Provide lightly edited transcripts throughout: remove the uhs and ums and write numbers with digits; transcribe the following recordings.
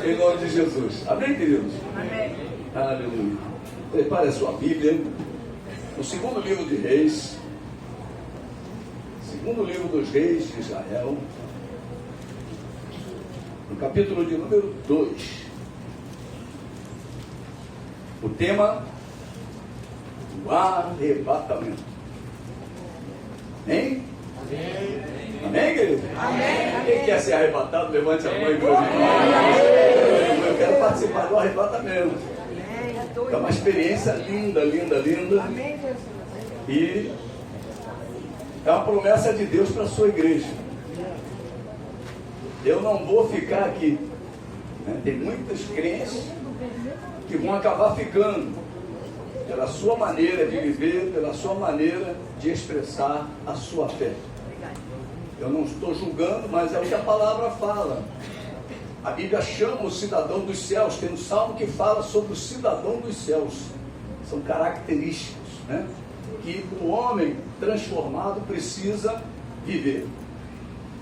Em nome de Jesus. Amém, queridos? Amém. Aleluia. Prepare a sua Bíblia. No segundo livro de Reis. Segundo livro dos Reis de Israel. No capítulo de número 2. O tema: o arrebatamento. Amém? Amém. Amém, querido? Amém. Quem quer ser arrebatado, levante a mão e glorifique. Eu quero participar do arrebatamento. É uma experiência linda, linda, linda. E é uma promessa de Deus para a sua igreja. Eu não vou ficar aqui. Tem muitos crentes que vão acabar ficando pela sua maneira de viver, pela sua maneira de expressar a sua fé. Eu não estou julgando, mas é o que a palavra fala. A Bíblia chama o cidadão dos céus. Tem um salmo que fala sobre o cidadão dos céus. São características, que o homem transformado precisa viver.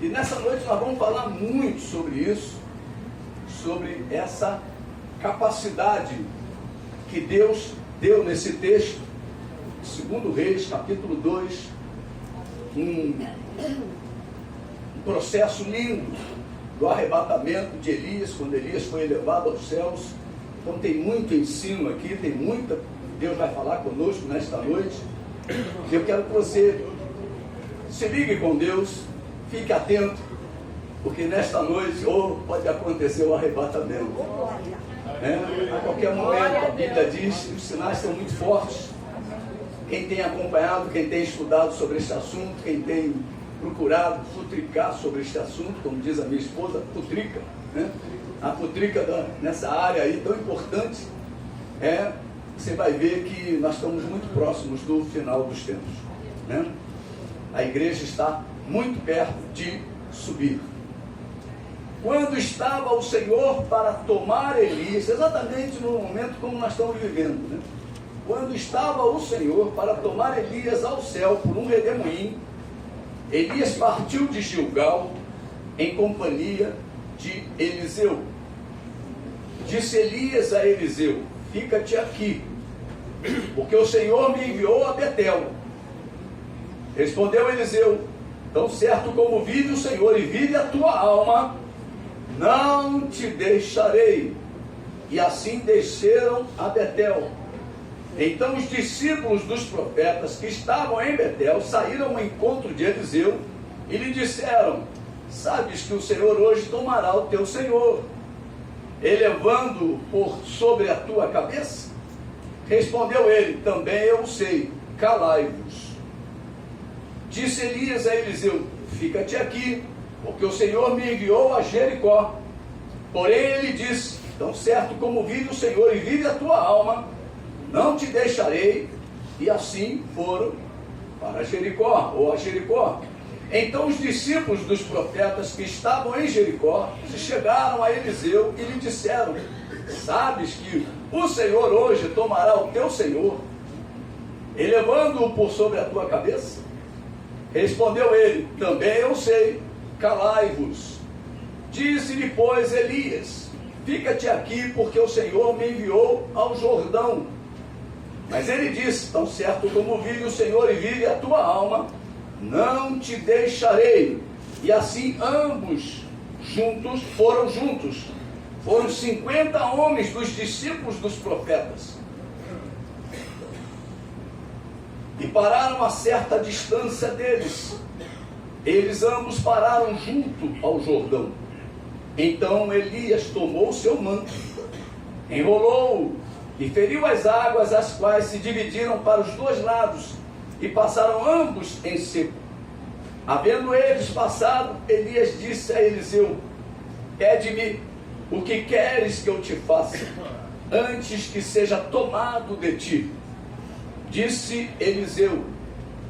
E nessa noite nós vamos falar muito sobre isso, sobre essa capacidade que Deus deu nesse texto, 2 Reis, capítulo 2, um processo lindo do arrebatamento de Elias, quando Elias foi elevado aos céus. Então tem muito ensino aqui, tem muita, Deus vai falar conosco nesta noite. Eu quero que você se ligue com Deus, fique atento, porque nesta noite pode acontecer o arrebatamento. A qualquer momento, a Bíblia diz que os sinais são muito fortes. Quem tem acompanhado, quem tem estudado sobre este assunto, quem tem procurado futricar sobre este assunto, como diz a minha esposa, futrica, a futrica nessa área aí tão importante, você vai ver que nós estamos muito próximos do final dos tempos. A igreja está muito perto de subir. Quando estava o Senhor para tomar Elias, exatamente no momento como nós estamos vivendo, quando estava o Senhor para tomar Elias ao céu por um redemoinho, Elias partiu de Gilgal em companhia de Eliseu. Disse Elias a Eliseu: fica-te aqui, porque o Senhor me enviou a Betel. Respondeu Eliseu: tão certo como vive o Senhor e vive a tua alma, não te deixarei. E assim desceram a Betel. Então os discípulos dos profetas que estavam em Betel saíram ao encontro de Eliseu e lhe disseram: sabes que o Senhor hoje tomará o teu senhor, elevando-o por sobre a tua cabeça? Respondeu ele: também eu sei, calai-vos. Disse Elias a Eliseu: fica-te aqui, porque o Senhor me enviou a Jericó. Porém ele disse: tão certo como vive o Senhor e vive a tua alma, não te deixarei. E assim foram para Jericó, ou a Jericó. Então os discípulos dos profetas que estavam em Jericó se chegaram a Eliseu e lhe disseram: sabes que o Senhor hoje tomará o teu senhor, elevando-o por sobre a tua cabeça? Respondeu ele: também eu sei, calai-vos. Disse-lhe, pois, Elias: fica-te aqui, porque o Senhor me enviou ao Jordão. Mas ele disse: tão certo como vive o Senhor e vive a tua alma, não te deixarei. E assim ambos foram juntos. Foram 50 homens dos discípulos dos profetas. E pararam a certa distância deles. Eles ambos pararam junto ao Jordão. Então Elias tomou o seu manto, enrolou-o e feriu as águas, as quais se dividiram para os dois lados, e passaram ambos em seco. Havendo eles passado, Elias disse a Eliseu: pede-me o que queres que eu te faça, antes que seja tomado de ti. Disse Eliseu: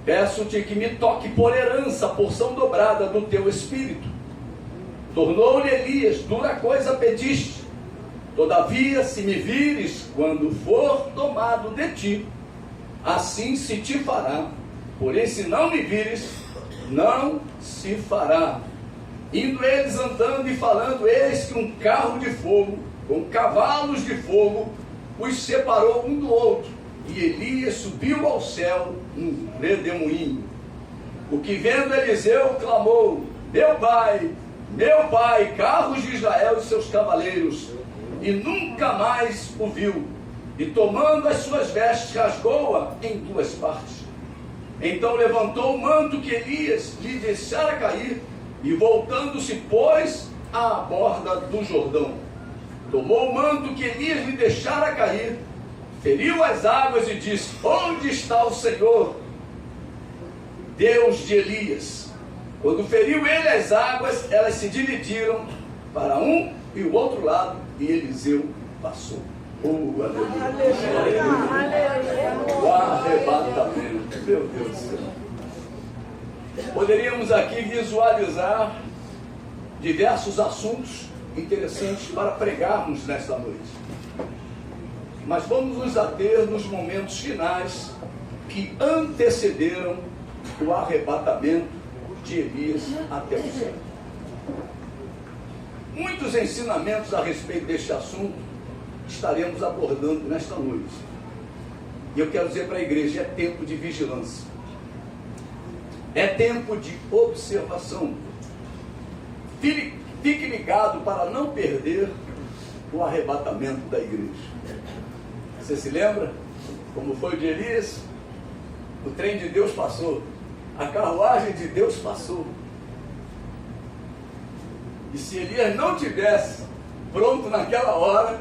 peço-te que me toque por herança a porção dobrada do teu espírito. Tornou-lhe Elias: dura coisa pediste. Todavia, se me vires quando for tomado de ti, assim se te fará. Porém, se não me vires, não se fará. Indo eles andando e falando, eis que um carro de fogo, com cavalos de fogo, os separou um do outro. E Elias subiu ao céu num redemoinho. O que vendo Eliseu clamou, meu pai, carros de Israel e seus cavaleiros, e nunca mais o viu. E tomando as suas vestes, rasgou-a em duas partes. Então levantou o manto que Elias lhe deixara cair, e voltando-se, pôs à borda do Jordão. Tomou o manto que Elias lhe deixara cair, feriu as águas e disse, onde está o Senhor, Deus de Elias? Quando feriu ele as águas, elas se dividiram para um e o outro lado, e Eliseu passou. Aleluia! O arrebatamento, meu Deus do céu. Poderíamos aqui visualizar diversos assuntos interessantes para pregarmos nesta noite. Mas vamos nos ater nos momentos finais que antecederam o arrebatamento de Elias até o céu. Muitos ensinamentos a respeito deste assunto estaremos abordando nesta noite. E eu quero dizer para a igreja, é tempo de vigilância. É tempo de observação. Fique ligado para não perder o arrebatamento da igreja. Você se lembra como foi o de Elias? O trem de Deus passou, a carruagem de Deus passou. E se Elias não tivesse pronto naquela hora,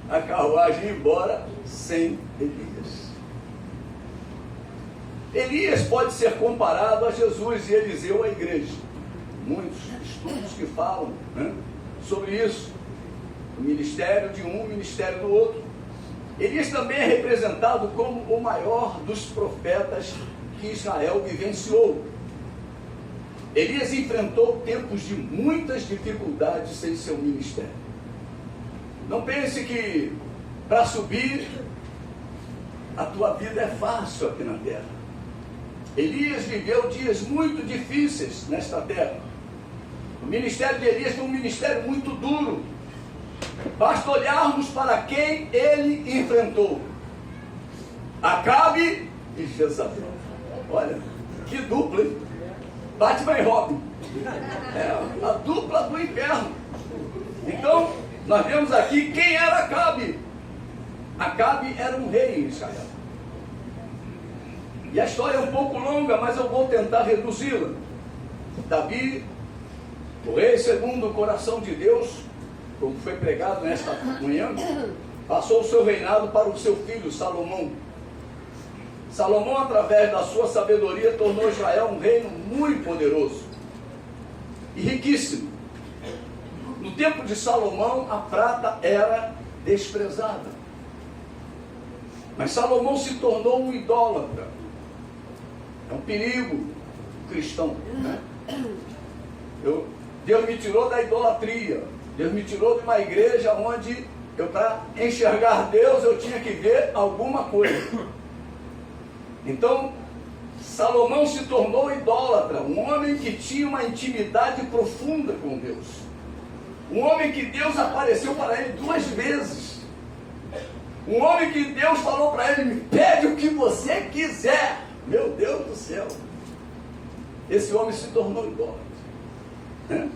a carruagem ia embora sem Elias. Elias pode ser comparado a Jesus e Eliseu à igreja. Muitos estudos que falam, né, sobre isso. O ministério de um, o ministério do outro. Elias também é representado como o maior dos profetas que Israel vivenciou. Elias enfrentou tempos de muitas dificuldades em seu ministério. Não pense que para subir a tua vida é fácil aqui na terra. Elias viveu dias muito difíceis nesta terra. O ministério de Elias foi um ministério muito duro. Basta olharmos para quem ele enfrentou: Acabe e Jezabel. Olha, que dupla, hein? Batman e Robin. É a dupla do inferno. Então, nós vemos aqui quem era Acabe. Acabe era um rei em Israel. E a história é um pouco longa, mas eu vou tentar reduzi-la. Davi, o rei segundo o coração de Deus, como foi pregado nesta manhã, passou o seu reinado para o seu filho Salomão. Salomão, através da sua sabedoria, tornou Israel um reino muito poderoso e riquíssimo. No tempo de Salomão, a prata era desprezada. Mas Salomão se tornou um idólatra. É um perigo cristão, né? Deus me tirou da idolatria. Deus me tirou de uma igreja onde para enxergar Deus, eu tinha que ver alguma coisa. Então, Salomão se tornou idólatra, um homem que tinha uma intimidade profunda com Deus. Um homem que Deus apareceu para ele 2 vezes. Um homem que Deus falou para ele: me pede o que você quiser. Meu Deus do céu. Esse homem se tornou idólatra, né?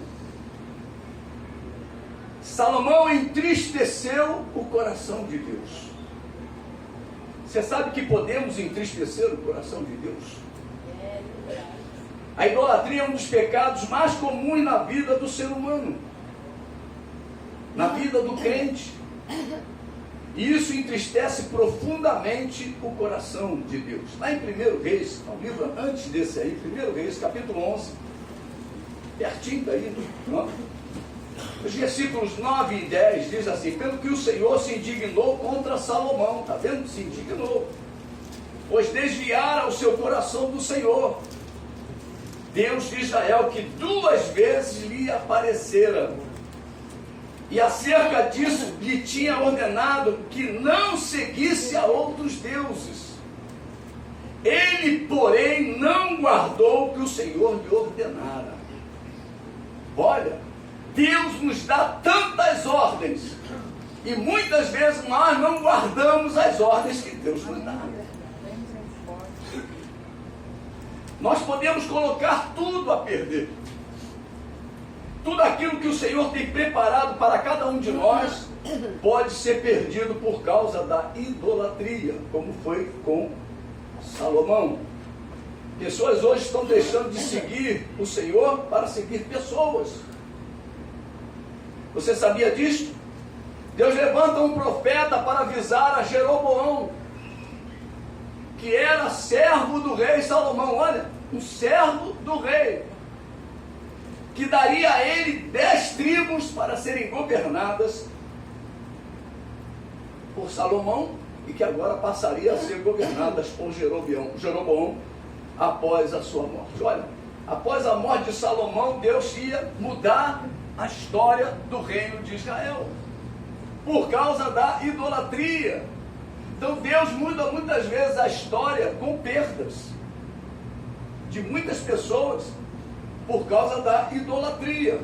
Salomão entristeceu o coração de Deus. Você sabe que podemos entristecer o coração de Deus? A idolatria é um dos pecados mais comuns na vida do ser humano, na vida do crente. E isso entristece profundamente o coração de Deus. Lá em 1 Reis, um livro antes desse aí, 1 Reis, capítulo 11, pertinho daí, não? Os versículos 9 e 10 diz assim: pelo que o Senhor se indignou contra Salomão, está vendo? Se indignou, pois desviara o seu coração do Senhor, Deus de Israel, que 2 vezes lhe aparecera, e acerca disso lhe tinha ordenado que não seguisse a outros deuses. Ele, porém, não guardou o que o Senhor lhe ordenara. Olha, Deus nos dá tantas ordens e muitas vezes nós não guardamos as ordens que Deus nos dá. Nós podemos colocar tudo a perder. Tudo aquilo que o Senhor tem preparado para cada um de nós pode ser perdido por causa da idolatria, como foi com Salomão. Pessoas hoje estão deixando de seguir o Senhor para seguir pessoas. Você sabia disso? Deus levanta um profeta para avisar a Jeroboão, que era servo do rei Salomão. Olha, um servo do rei, que daria a ele 10 tribos para serem governadas por Salomão, e que agora passaria a ser governadas por Jeroboão após a sua morte. Olha, após a morte de Salomão, Deus ia mudar a história do reino de Israel, por causa da idolatria. Então Deus muda muitas vezes a história com perdas de muitas pessoas por causa da idolatria.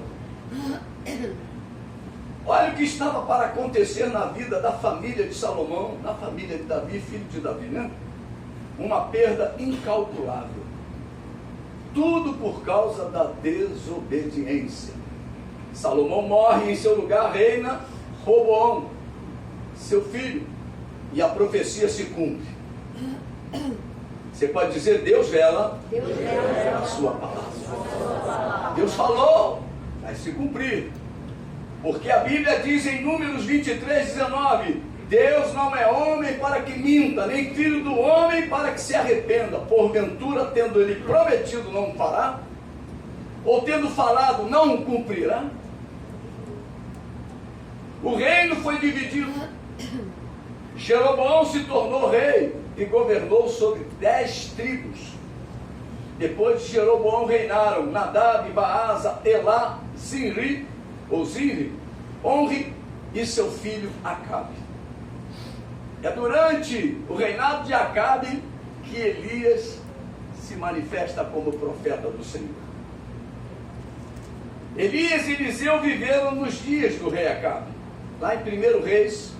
Olha o que estava para acontecer na vida da família de Salomão, na família de Davi, filho de Davi, né? Uma perda incalculável. Tudo por causa da desobediência. Salomão morre, em seu lugar reina Roboão, seu filho, e a profecia se cumpre. Você pode dizer: Deus vela a sua palavra. Deus falou, vai se cumprir. Porque a Bíblia diz em Números 23:19: Deus não é homem para que minta, nem filho do homem para que se arrependa. Porventura, tendo ele prometido, não fará? Ou tendo falado, não cumprirá? O reino foi dividido. Jeroboão se tornou rei e governou sobre 10 tribos. Depois de Jeroboão reinaram Nadab, Baasa, Elá, Zinri, Onri e seu filho Acabe. É durante o reinado de Acabe que Elias se manifesta como profeta do Senhor. Elias e Eliseu viveram nos dias do rei Acabe. Lá em 1 Reis,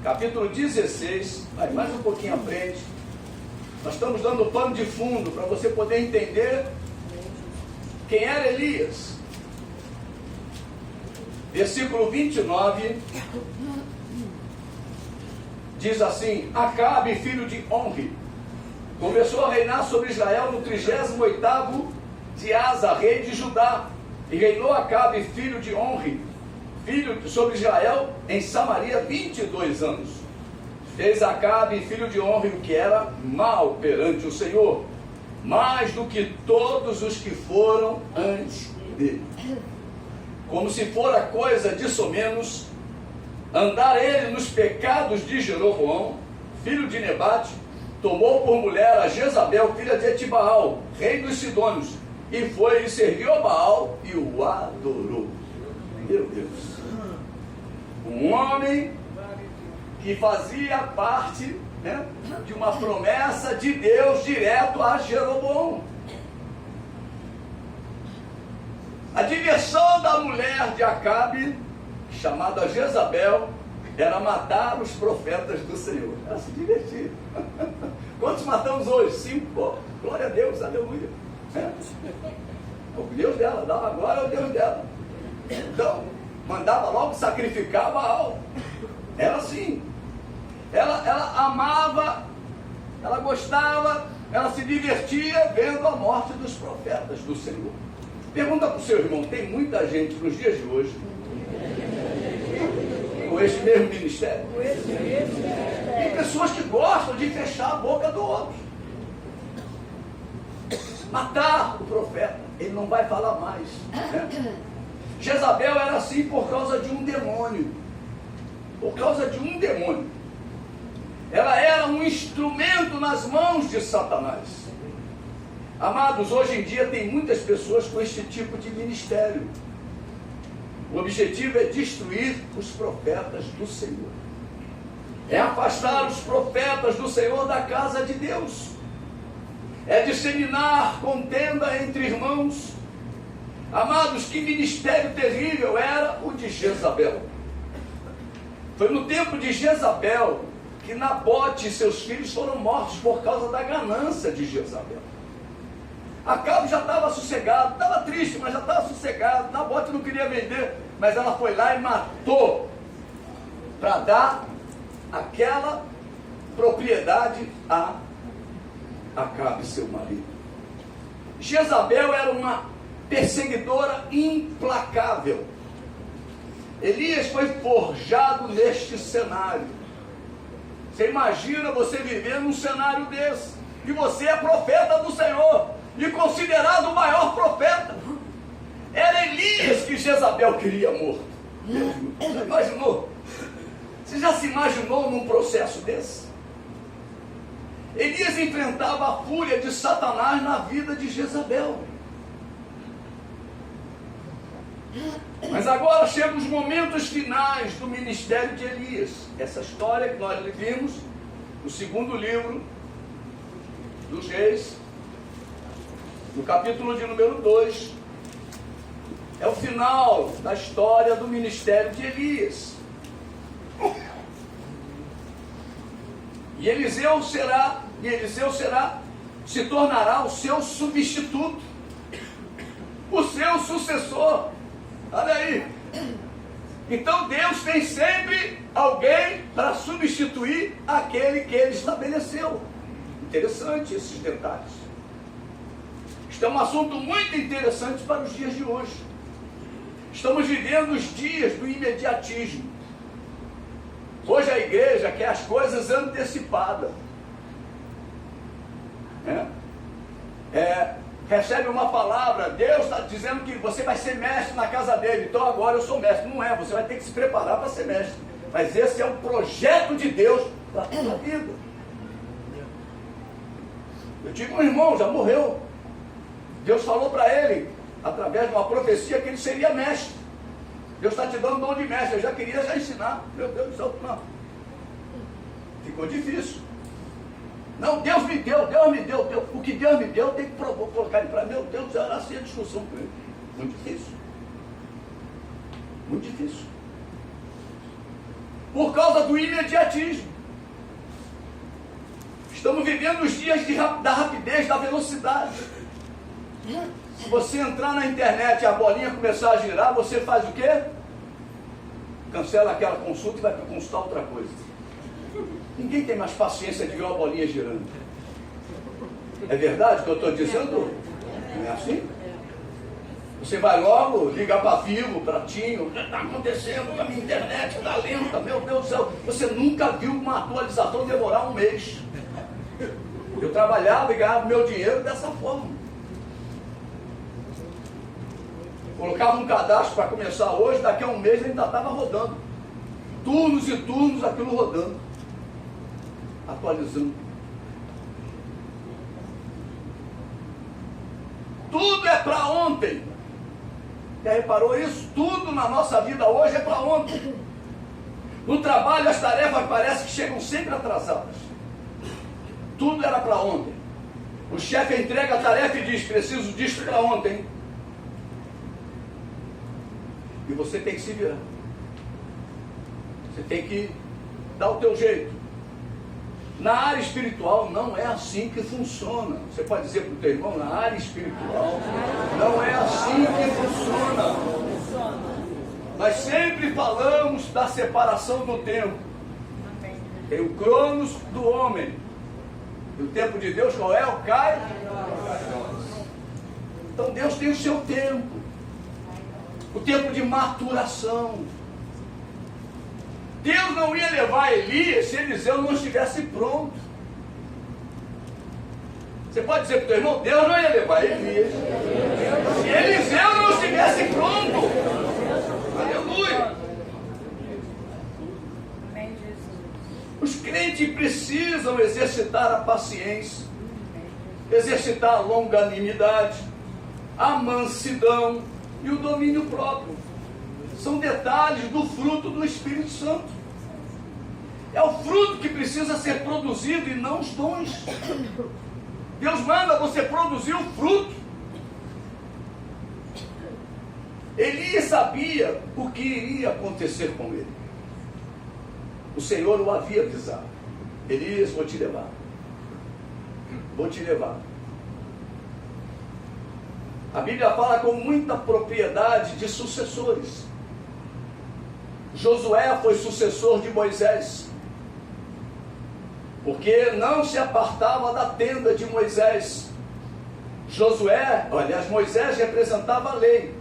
capítulo 16, vai mais um pouquinho à frente. Nós estamos dando pano de fundo para você poder entender quem era Elias. Versículo 29 diz assim: Acabe, filho de Onri, começou a reinar sobre Israel no 38º de Asa, rei de Judá, e reinou Acabe, filho de Onri, sobre Israel em Samaria 22 anos. Fez Acabe, filho de Onri, o que era mal perante o Senhor, mais do que todos os que foram antes dele. Como se fora coisa de somenos, andar ele nos pecados de Jeroboão, filho de Nebate, tomou por mulher a Jezabel, filha de Etibaal, rei dos Sidônios, e foi e serviu a Baal e o adorou. Meu Deus! Um homem que fazia parte, né, de uma promessa de Deus direto a Jeroboão. A diversão da mulher de Acabe, chamada Jezabel, era matar os profetas do Senhor. Ela se divertia. Quantos matamos hoje? 5. Pô, glória a Deus, aleluia. O Deus dela, dava glória ao Deus dela. Então, mandava logo sacrificar Baal. Era assim. Ela amava, ela gostava, ela se divertia vendo a morte dos profetas do Senhor. Pergunta para o seu irmão: tem muita gente nos dias de hoje com esse mesmo ministério? Tem pessoas que gostam de fechar a boca do outro, matar o profeta, ele não vai falar mais, né? Jezabel era assim por causa de um demônio. Por causa de um demônio. Ela era um instrumento nas mãos de Satanás. Amados, hoje em dia tem muitas pessoas com este tipo de ministério. O objetivo é destruir os profetas do Senhor. É afastar os profetas do Senhor da casa de Deus. É disseminar contenda entre irmãos. Amados, que ministério terrível era o de Jezabel. Foi no tempo de Jezabel que Nabote e seus filhos foram mortos por causa da ganância de Jezabel. Acabe já estava sossegado, estava triste, mas já estava sossegado. Nabote não queria vender, mas ela foi lá e matou para dar aquela propriedade a Acabe, seu marido. Jezabel era uma perseguidora implacável. Elias foi forjado neste cenário. Você imagina você viver num cenário desse, e você é profeta do Senhor, e considerado o maior profeta. Era Elias que Jezabel queria morto. Você imaginou? Você já se imaginou num processo desse? Elias enfrentava a fúria de Satanás na vida de Jezabel. Mas agora chegam os momentos finais do ministério de Elias. Essa história que nós vimos no segundo livro dos Reis, no capítulo de número 2, é o final da história do ministério de Elias. E Eliseu se tornará o seu substituto, o seu sucessor. Olha aí. Então Deus tem sempre alguém para substituir aquele que ele estabeleceu. Interessante esses detalhes. Isto é um assunto muito interessante para os dias de hoje. Estamos vivendo os dias do imediatismo. Hoje a igreja quer as coisas antecipadas. Recebe uma palavra, Deus está dizendo que você vai ser mestre na casa dele, então agora eu sou mestre. Não é, você vai ter que se preparar para ser mestre. Mas esse é um projeto de Deus para a tua vida. Eu tive um irmão, já morreu. Deus falou para ele, através de uma profecia, que ele seria mestre. Deus está te dando dom de mestre. Eu já queria ensinar. Meu Deus do céu, não. Ficou difícil. Não, Deus me deu. O que Deus me deu, tem que colocar ele para meu Deus, era assim a discussão com ele. Muito difícil. Muito difícil. Por causa do imediatismo. Estamos vivendo os dias da rapidez, da velocidade. Se você entrar na internet e a bolinha começar a girar, você faz o quê? Cancela aquela consulta e vai para consultar outra coisa. Ninguém tem mais paciência de ver uma bolinha girando. É verdade o que eu estou dizendo? Não é assim? Você vai logo ligar para Vivo, para Tinho, o que está acontecendo? A minha internet está lenta, meu Deus do céu. Você nunca viu uma atualização demorar um mês. Eu trabalhava e ganhava meu dinheiro dessa forma. Colocava um cadastro para começar hoje, daqui a um mês ele ainda estava rodando. Turnos e turnos, aquilo rodando. Atualizando. Tudo é para ontem. Já reparou isso? Tudo na nossa vida hoje é para ontem. No trabalho as tarefas parecem que chegam sempre atrasadas. Tudo era para ontem. O chefe entrega a tarefa e diz, preciso disso para ontem. E você tem que se virar. Você tem que dar o teu jeito. Na área espiritual não é assim que funciona. Você pode dizer para o teu irmão, na área espiritual não é assim que funciona. Nós sempre falamos da separação do tempo. Tem o cronos do homem. E o tempo de Deus qual é? O Kairos. Então Deus tem o seu tempo. O tempo de maturação. Deus não ia levar Elias se Eliseu não estivesse pronto. Você pode dizer para o teu irmão, Deus não ia levar Elias se Eliseu não estivesse pronto. Aleluia. Os crentes precisam exercitar a paciência, exercitar a longanimidade, a mansidão e o domínio próprio. São detalhes do fruto do Espírito Santo. É o fruto que precisa ser produzido e não os dons. Deus manda você produzir o fruto. Elias sabia o que iria acontecer com ele. O Senhor o havia avisado. Elias, vou te levar. Vou te levar. A Bíblia fala com muita propriedade de sucessores. Josué foi sucessor de Moisés, porque não se apartava da tenda de Moisés. Josué, aliás, Moisés representava a lei.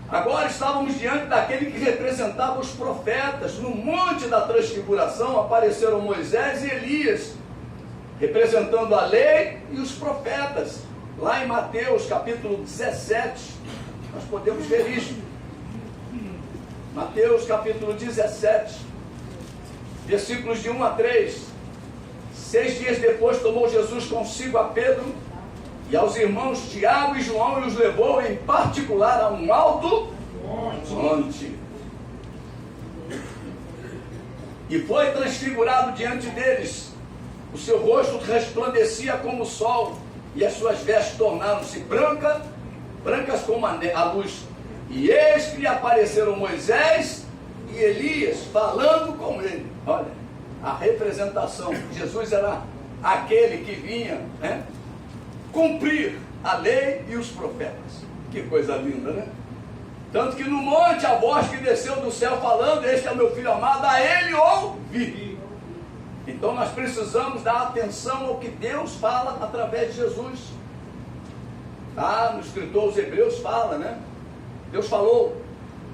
Agora estávamos diante daquele que representava os profetas. No monte da transfiguração apareceram Moisés e Elias, representando a lei e os profetas. Lá em Mateus capítulo 17, nós podemos ver isso. Mateus capítulo 17, versículos de 1 a 3. 6 dias depois tomou Jesus consigo a Pedro e aos irmãos Tiago e João e os levou em particular a um alto monte. E foi transfigurado diante deles. O seu rosto resplandecia como o sol e as suas vestes tornaram-se brancas como a luz. E eis que lhe apareceram Moisés e Elias falando com ele. Olha, a representação. Jesus era aquele que vinha, cumprir a lei e os profetas. Que coisa linda, né? Tanto que no monte a voz que desceu do céu falando: este é o meu filho amado, a ele ouvi. Então nós precisamos dar atenção ao que Deus fala através de Jesus. No escritor aos Hebreus fala, né? Deus falou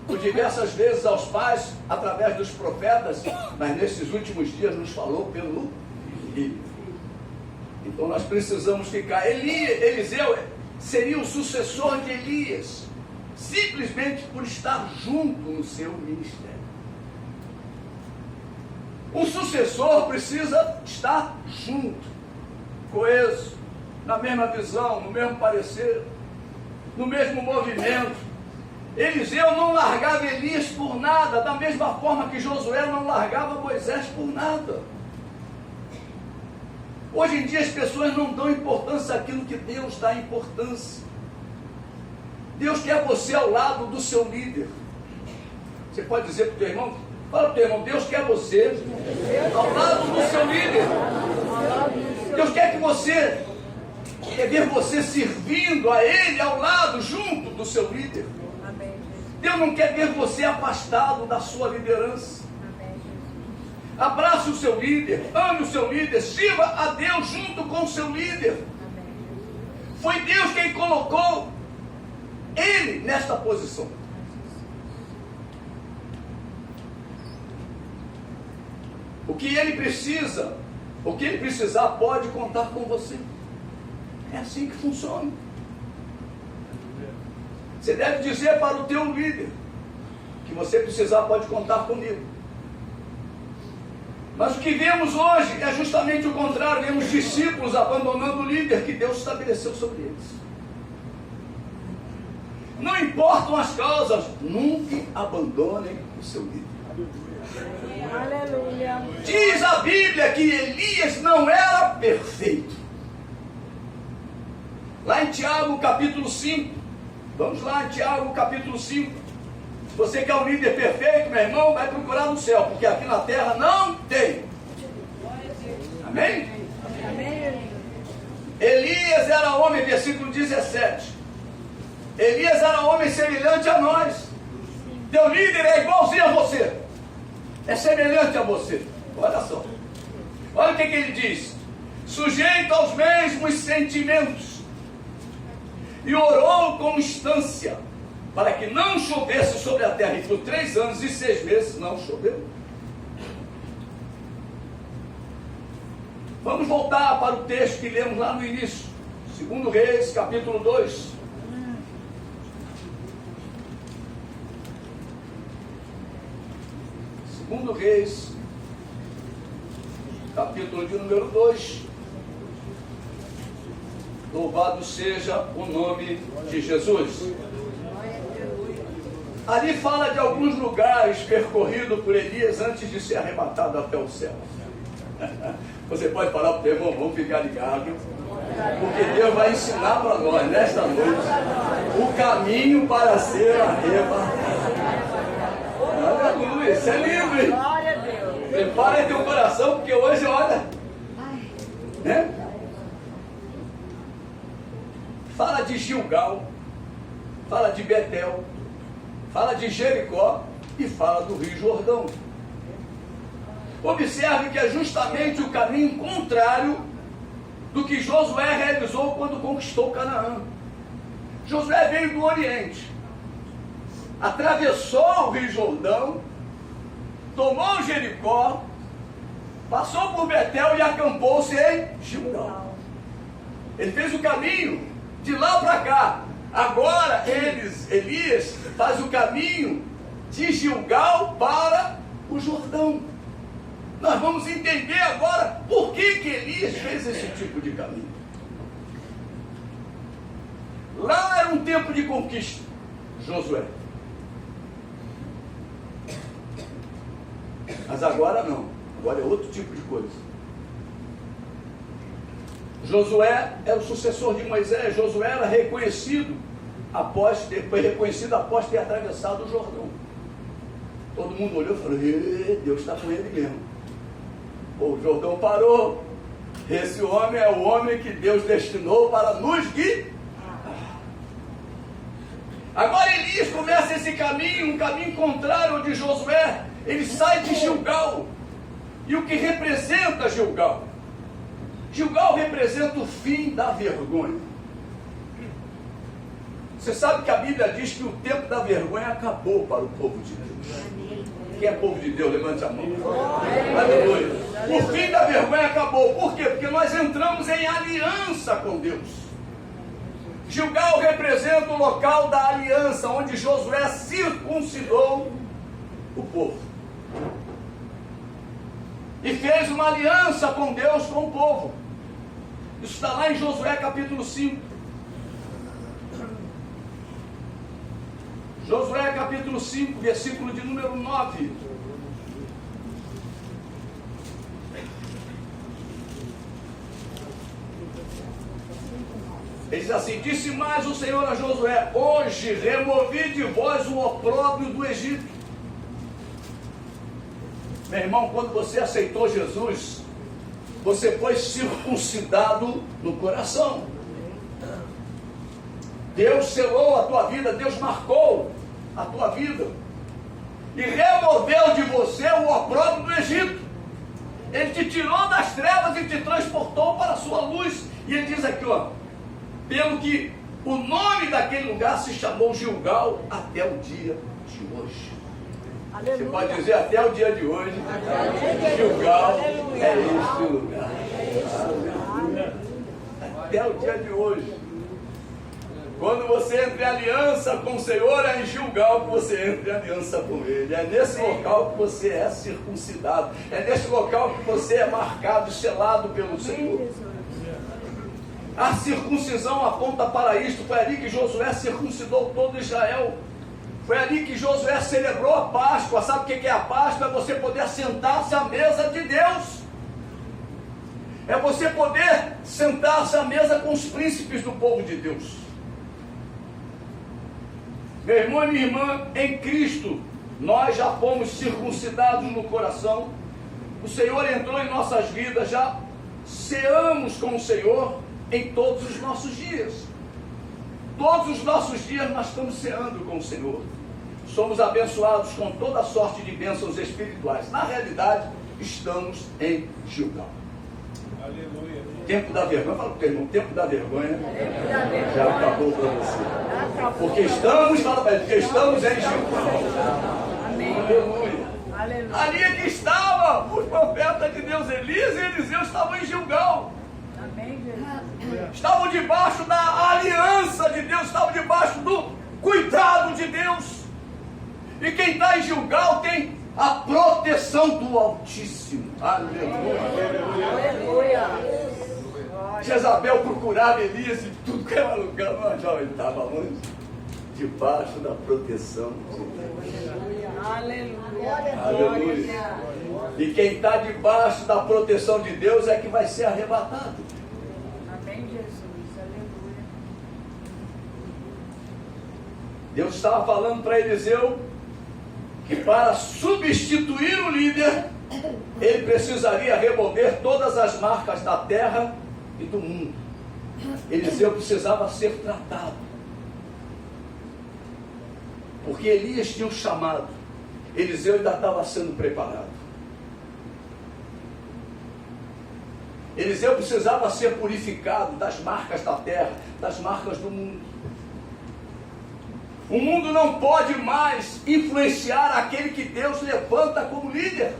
por diversas vezes aos pais através dos profetas, mas nesses últimos dias nos falou pelo Filho. Então nós precisamos ficar. Eliseu seria o sucessor de Elias, simplesmente por estar junto no seu ministério. O sucessor precisa estar junto, coeso, na mesma visão, no mesmo parecer, no mesmo movimento. Eliseu não largava Elias por nada, da mesma forma que Josué não largava Moisés por nada. Hoje em dia as pessoas não dão importância àquilo que Deus dá importância. Deus quer você ao lado do seu líder. Você pode dizer para o teu irmão, fala para o teu irmão, Deus quer você ao lado do seu líder. Deus quer ver você servindo a Ele ao lado, junto do seu líder. Deus não quer ver você afastado da sua liderança. Abrace o seu líder, ame o seu líder, sirva a Deus junto com o seu líder. Foi Deus quem colocou ele nesta posição. O que ele precisar, pode contar com você. É assim que funciona. Você deve dizer para o teu líder que você precisar, pode contar comigo. Mas o que vemos hoje é justamente o contrário. Vemos discípulos abandonando o líder que Deus estabeleceu sobre eles. Não importam as causas, nunca abandonem o seu líder. Aleluia. Diz a Bíblia que Elias não era perfeito. Lá em Tiago capítulo 5, vamos lá em Tiago capítulo 5. Você que é um líder perfeito, meu irmão, vai procurar no céu, porque aqui na terra não tem. Amém? Amém. Elias era homem, versículo 17. Elias era homem semelhante a nós. Teu líder é igualzinho a você. É semelhante a você. Olha só. Olha o que ele diz. Sujeito aos mesmos sentimentos. E orou com instância para que não chovesse sobre a terra. E por 3 anos e 6 meses não choveu. Vamos voltar para o texto que lemos lá no início. 2 Reis, capítulo 2. Segundo Reis, capítulo de número 2. Louvado seja o nome de Jesus. Ali fala de alguns lugares percorridos por Elias antes de ser arrebatado até o céu. Você pode falar para o teu irmão, vamos ficar ligados. Porque Deus vai ensinar para nós, nesta noite, o caminho para ser arrebatado. Aleluia, isso é lindo, hein? Glória a Deus. Prepara teu coração, porque hoje, olha, né? Fala de Gilgal, fala de Betel, fala de Jericó e fala do Rio Jordão. Observe que é justamente o caminho contrário do que Josué realizou quando conquistou Canaã. Josué veio do Oriente, atravessou o Rio Jordão, tomou Jericó, passou por Betel e acampou-se em Gilgal. Ele fez o caminho de lá para cá. Agora Elias faz o caminho de Gilgal para o Jordão. Nós vamos entender agora por que Elias fez esse tipo de caminho. Lá era um tempo de conquista, Josué. Mas agora não. Agora é outro tipo de coisa. Josué era o sucessor de Moisés. Josué era reconhecido foi reconhecido após ter atravessado o Jordão. Todo mundo olhou e falou: Deus está com ele mesmo. O Jordão parou. Esse homem é o homem que Deus destinou para nos guiar. Agora Elias começa esse caminho, um caminho contrário ao de Josué. Ele sai de Gilgal. E o que representa Gilgal? Gilgal representa o fim da vergonha. Você sabe que a Bíblia diz que o tempo da vergonha acabou para o povo de Deus. Quem é povo de Deus? Levante a mão. Aleluia. O fim da vergonha acabou. Por quê? Porque nós entramos em aliança com Deus. Gilgal representa o local da aliança, onde Josué circuncidou o povo. E fez uma aliança com Deus, com o povo. Isso está lá em Josué capítulo 5. Josué capítulo 5, versículo de número 9. Ele diz assim: disse mais o Senhor a Josué: hoje removi de vós o opróbrio do Egito. Meu irmão, quando você aceitou Jesus, você foi circuncidado no coração. Deus selou a tua vida, Deus marcou a tua vida e removeu de você o opróbrio do Egito. Ele te tirou das trevas e te transportou para a sua luz. E ele diz aqui, ó, pelo que o nome daquele lugar se chamou Gilgal até o dia de hoje. Aleluia. Você pode dizer até o dia de hoje, Gilgal é este lugar. Até o dia de hoje. Quando você entra em aliança com o Senhor, é em Gilgal que você entra em aliança com Ele. É nesse local que você é circuncidado. É nesse local que você é marcado e selado pelo Senhor. A circuncisão aponta para isto. Foi ali que Josué circuncidou todo Israel. Foi ali que Josué celebrou a Páscoa. Sabe o que é a Páscoa? É você poder sentar-se à mesa de Deus. É você poder sentar-se à mesa com os príncipes do povo de Deus. Meu irmão e minha irmã, em Cristo, nós já fomos circuncidados no coração. O Senhor entrou em nossas vidas, já ceamos com o Senhor em todos os nossos dias. Todos os nossos dias nós estamos ceando com o Senhor. Somos abençoados com toda sorte de bênçãos espirituais. Na realidade, estamos em Gilgal. Aleluia. Tempo da vergonha, fala para o teu irmão, tempo da vergonha já acabou para você. Porque estamos, fala para ele, porque estamos em Gilgal. Aleluia. Ali é que estava os profetas de Deus, Elias e Eliseu estavam em Gilgal. Estavam debaixo da aliança de Deus, estavam debaixo do cuidado de Deus. E quem está em Gilgal tem a proteção do Altíssimo. Aleluia. Aleluia. Jezabel procurava Elias em tudo que era lugar, mas já ele estava onde? Debaixo da proteção de Deus. Aleluia. Aleluia. E quem está debaixo da proteção de Deus é que vai ser arrebatado. Amém, Jesus. Deus estava falando para Eliseu que para substituir o líder, ele precisaria remover todas as marcas da terra e do mundo. Eliseu precisava ser tratado, porque Elias tinha um chamado, Eliseu ainda estava sendo preparado. Eliseu precisava ser purificado das marcas da terra, das marcas do mundo. O mundo não pode mais influenciar aquele que Deus levanta como líder.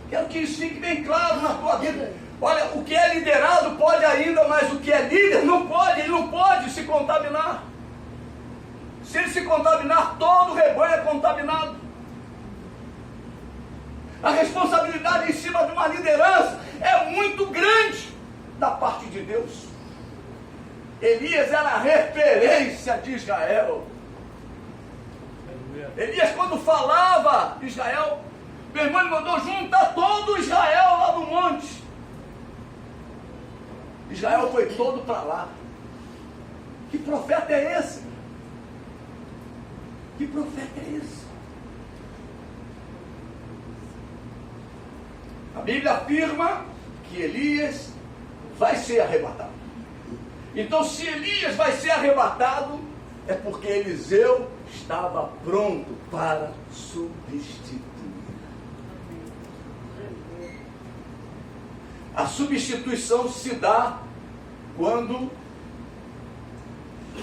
Quero que isso fique bem claro na tua vida. Olha, o que é liderado pode ainda, mas o que é líder não pode, ele não pode se contaminar. Se ele se contaminar, todo o rebanho é contaminado. A responsabilidade em cima de uma liderança é muito grande da parte de Deus. Elias era a referência de Israel. Elias, quando falava de Israel, meu irmão, ele mandou juntar todo Israel lá no monte. Israel foi todo para lá. Que profeta é esse? Que profeta é esse? A Bíblia afirma que Elias vai ser arrebatado. Então, se Elias vai ser arrebatado, é porque Eliseu estava pronto para substituir. A substituição se dá quando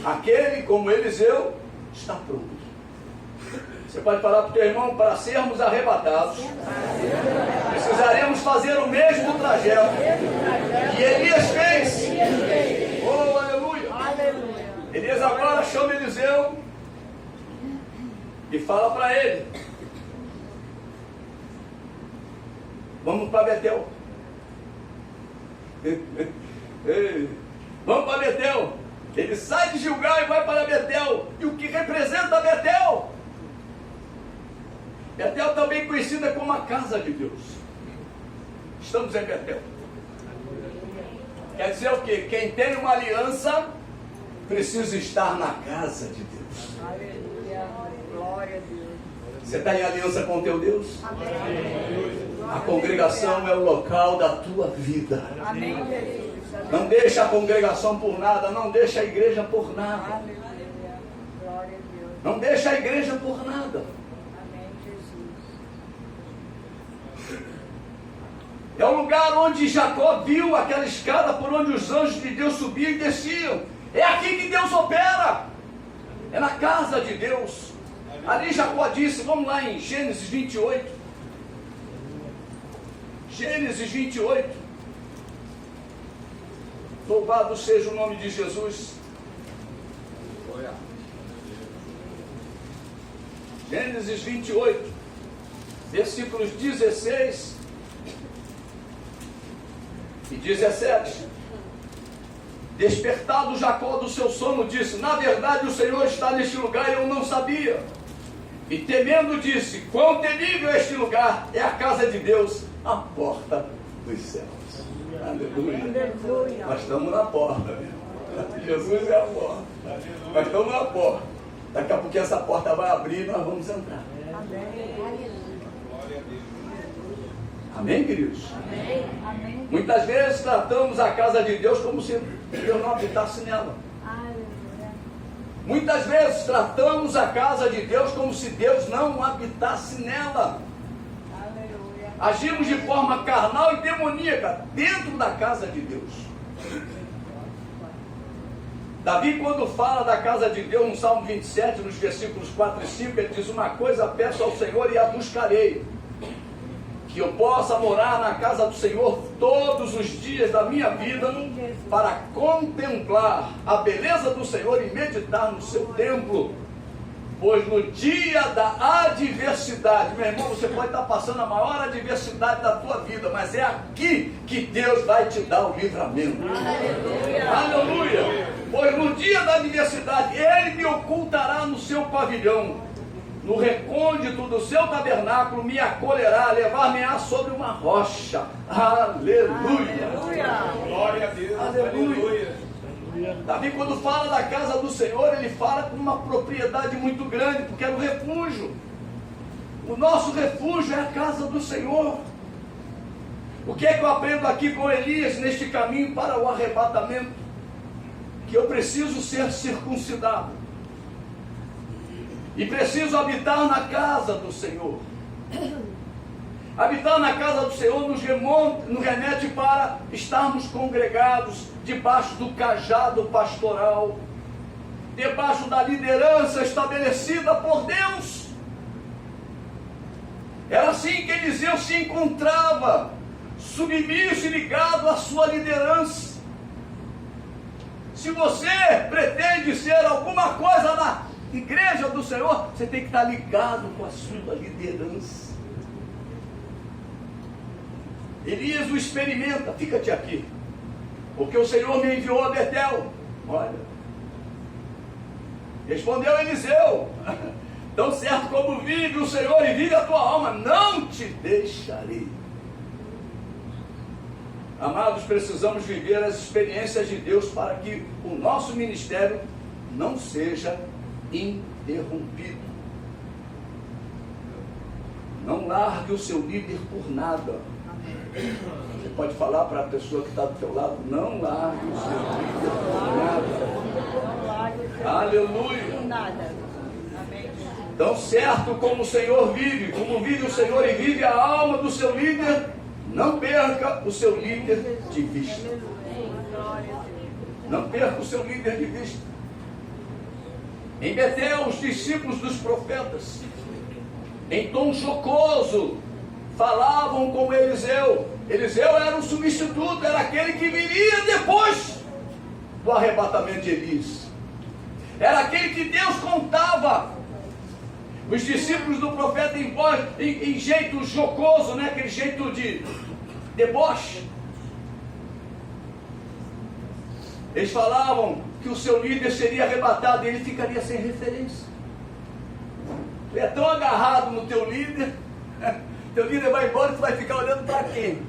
aquele, como Eliseu, está pronto. Você pode falar para o teu irmão, para sermos arrebatados, precisaremos fazer o mesmo trajeto que Elias fez. Oh, aleluia! Elias agora chama Eliseu e fala para ele: vamos para Betel. Vamos para Betel. Ele sai de Gilgal e vai para Betel. E o que representa Betel? Betel também conhecida como a casa de Deus. Estamos em Betel. Quer dizer o quê? Quem tem uma aliança precisa estar na casa de Deus. Aleluia. Glória a Deus. Você está em aliança com o teu Deus? Amém. A congregação é o local da tua vida. Amém. Não deixa a congregação por nada, não deixa a igreja por nada. Aleluia. Glória a Deus. Não deixa a igreja por nada. Amém, Jesus. É o lugar onde Jacó viu aquela escada por onde os anjos de Deus subiam e desciam. É aqui que Deus opera. É na casa de Deus. Ali Jacó disse, vamos lá em Gênesis 28. Gênesis 28. Louvado seja o nome de Jesus. Gênesis 28, versículos 16 e 17. Despertado Jacó do seu sono, disse: na verdade o Senhor está neste lugar e eu não sabia. E temendo disse: quão temível é este lugar, é a casa de Deus, a porta dos céus. Aleluia. Aleluia. Nós estamos na porta. Jesus é a porta. Nós estamos na porta. Daqui a pouco essa porta vai abrir e nós vamos entrar. Amém, queridos? Amém. Amém. Muitas vezes tratamos a casa de Deus como se Deus não habitasse nela. Aleluia. Muitas vezes tratamos a casa de Deus como se Deus não habitasse nela. Aleluia. Agimos de forma carnal e demoníaca dentro da casa de Deus. Davi, quando fala da casa de Deus, no Salmo 27, nos versículos 4 e 5, ele diz: uma coisa peço ao Senhor e a buscarei, que eu possa morar na casa do Senhor todos os dias da minha vida, para contemplar a beleza do Senhor e meditar no seu templo. Pois no dia da adversidade, meu irmão, você pode estar passando a maior adversidade da tua vida, mas é aqui que Deus vai te dar o livramento. Aleluia! Aleluia! Pois no dia da adversidade, Ele me ocultará no seu pavilhão, no recôndito do seu tabernáculo me acolherá, levar-me-á sobre uma rocha. Aleluia! Aleluia! Glória a Deus! Aleluia! Davi, quando fala da casa do Senhor, ele fala com uma propriedade muito grande, porque era o refúgio. O nosso refúgio é a casa do Senhor. O que é que eu aprendo aqui com Elias neste caminho para o arrebatamento? Que eu preciso ser circuncidado. E preciso habitar na casa do Senhor. Habitar na casa do Senhor nos remete para estarmos congregados debaixo do cajado pastoral, debaixo da liderança estabelecida por Deus. Era assim que Eliseu se encontrava, submisso e ligado à sua liderança. Se você pretende ser alguma coisa na igreja do Senhor, você tem que estar ligado com a sua liderança. Elias o experimenta, fica-te aqui, porque o Senhor me enviou a Betel. Olha, respondeu Eliseu: tão certo como vive o Senhor e vive a tua alma, não te deixarei. Amados, precisamos viver as experiências de Deus para que o nosso ministério não seja interrompido. Não largue o seu líder por nada. Você pode falar para a pessoa que está do teu lado: não largue o seu líder por nada. Aleluia. Tão certo como o Senhor vive, como vive o Senhor e vive a alma do seu líder, não perca o seu líder de vista. Não perca o seu líder de vista. Em Betel, os discípulos dos profetas, em tom jocoso, falavam com Eliseu. Eliseu era um substituto, era aquele que viria depois do arrebatamento de Elias. Era aquele que Deus contava. Os discípulos do profeta em jeito jocoso, né? Aquele jeito de deboche. Eles falavam que o seu líder seria arrebatado e ele ficaria sem referência. Tu é tão agarrado no teu líder, teu líder vai embora e tu vai ficar olhando para quem?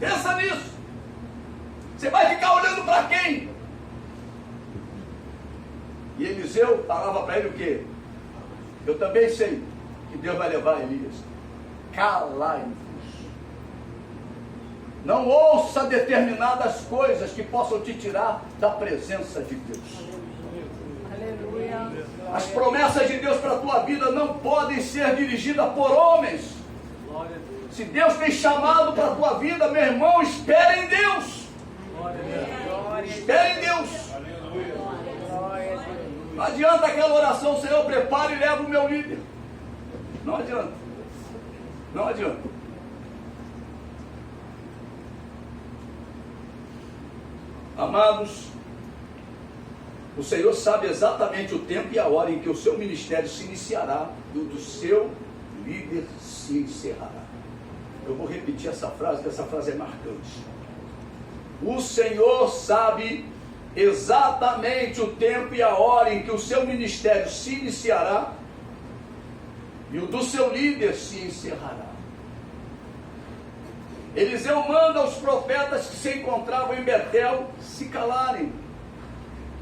Pensa nisso. Você vai ficar olhando para quem? E Eliseu falava para ele o quê? Eu também sei que Deus vai levar Elias. Calai-vos. Não ouça determinadas coisas que possam te tirar da presença de Deus. Aleluia. As promessas de Deus para a tua vida não podem ser dirigidas por homens. Se Deus tem chamado para a tua vida, meu irmão, espere em Deus. Espere em Deus. Não adianta aquela oração: Senhor, prepare e leva o meu líder. Não adianta. Não adianta. Amados, o Senhor sabe exatamente o tempo e a hora em que o seu ministério se iniciará e o do seu líder se encerrará. Eu vou repetir essa frase, que essa frase é marcante. O Senhor sabe exatamente o tempo e a hora em que o seu ministério se iniciará e o do seu líder se encerrará. Eliseu manda os profetas que se encontravam em Betel se calarem.